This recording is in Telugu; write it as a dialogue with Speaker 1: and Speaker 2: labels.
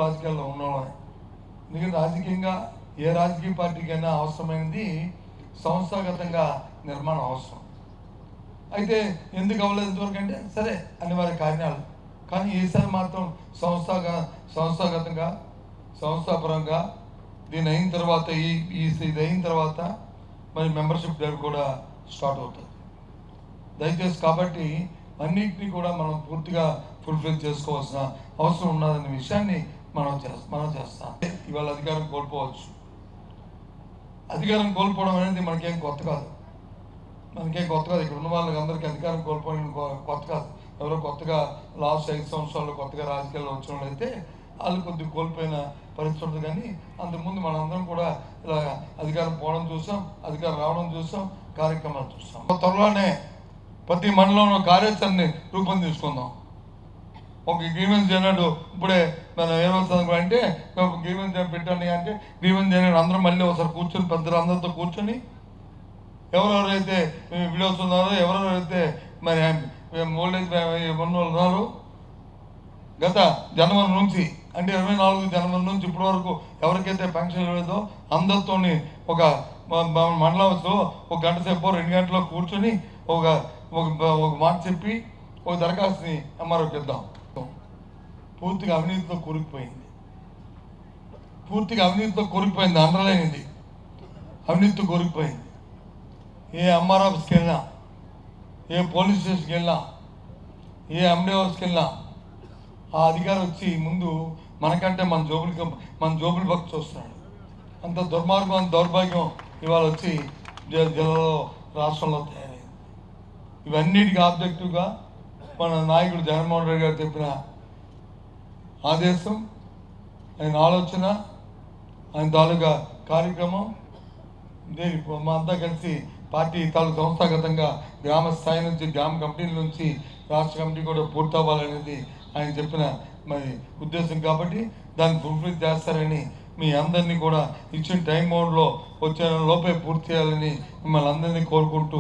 Speaker 1: రాజకీయాల్లో ఉన్నవాళ్ళే. ఎందుకంటే రాజకీయంగా ఏ రాజకీయ పార్టీకైనా అవసరమైనది సంస్థాగతంగా నిర్మాణం అవసరం. అయితే ఎందుకు అవ్వలేదు ఇంతవరకు అంటే సరే అనివార్య కారణాలు. కానీ ఈసారి మాత్రం సంస్థాగతంగా సంస్థాపరంగా దీని అయిన తర్వాత ఇది అయిన తర్వాత మరి మెంబర్షిప్ డ్రైవ్ కూడా స్టార్ట్ అవుతుంది. దయచేసి కాబట్టి అన్నింటినీ కూడా మనం పూర్తిగా ఫుల్ఫిల్ చేసుకోవాల్సిన అవసరం ఉన్నదనే విషయాన్ని మనం చేస్తాం. ఇవాళ అధికారం కోల్పోవచ్చు. అధికారం కోల్పోవడం అనేది మనకేం కొత్త కాదు. ఇక్కడ ఉన్న వాళ్ళకి అందరికీ అధికారం కోల్పోవడం కొత్త కాదు. ఎవరో కొత్తగా లాస్ట్ 5 సంవత్సరాలు కొత్తగా రాజకీయాల్లో వచ్చిన వాళ్ళైతే వాళ్ళు కొద్దిగా కోల్పోయిన పరిస్థితి. కానీ అంతకుముందు మనందరం కూడా ఇలా అధికారం పోవడం చూసాం, అధికారం రావడం చూసాం, కార్యక్రమాలు చూసాం. త్వరలోనే ప్రతి మండలంలో కార్యాచరణని రూపొందించుకుందాం. ఒక గ్రీవెన్స్ చేయనాడు ఇప్పుడే మనం ఏమవుతుంది అంటే గ్రీవెన్స్ పెట్టండి అంటే గ్రీవెన్స్ చేయనాడు అందరం మళ్ళీ ఒకసారి కూర్చొని పెద్దలందరితో కూర్చొని ఎవరెవరైతే వీడియోస్ ఉన్నారో ఎవరెవరైతే మరి ఓల్డేజ్ ఉన్నారో గత జనవరి నుంచి అంటే 24 జనవరి నుంచి ఇప్పటి వరకు ఎవరికైతే పెన్షన్ లేదో అందరితో ఒక మండలంతో 1 గంట సేపు 2 గంటలో కూర్చొని ఒక మాట చెప్పి ఒక దరఖాస్తుని ఎంఆర్ఓకి ఇద్దాం. పూర్తిగా అవినీతితో కూరుకుపోయింది. అండర్లైన్ది అవినీతితో కూరుకుపోయింది. ఏ ఎంఆర్ ఆఫీస్కి వెళ్ళినా, ఏ పోలీస్ స్టేషన్కి వెళ్ళినా, ఏ ఎండి హౌస్కి వెళ్ళినా ఆ అధికారి వచ్చి ముందు మనకంటే మన జోబులు భక్తి చూస్తున్నాడు. అంత దుర్మార్గం దౌర్భాగ్యం ఇవాళ వచ్చి జిల్లాలో రాష్ట్రంలో తయారైంది. ఇవన్నిటికీ ఆబ్జెక్టివ్గా మన నాయకుడు జగన్మోహన్ రెడ్డి గారు చెప్పిన ఆదేశం, ఆయన ఆలోచన, ఆయన తాలూకా కార్యక్రమం మా అంతా కలిసి పార్టీ సంస్థాగతంగా గ్రామ స్థాయి నుంచి గ్రామ కమిటీల నుంచి రాష్ట్ర కమిటీ కూడా పూర్తవ్వాలనేది ఆయన చెప్పిన మరి ఉద్దేశం. కాబట్టి దాన్ని ఫుల్ఫిల్ చేస్తారని మీ అందరినీ కూడా ఇచ్చిన టైం మోడ్లో వచ్చే లోపే పూర్తి చేయాలని మిమ్మల్ని అందరినీ కోరుకుంటూ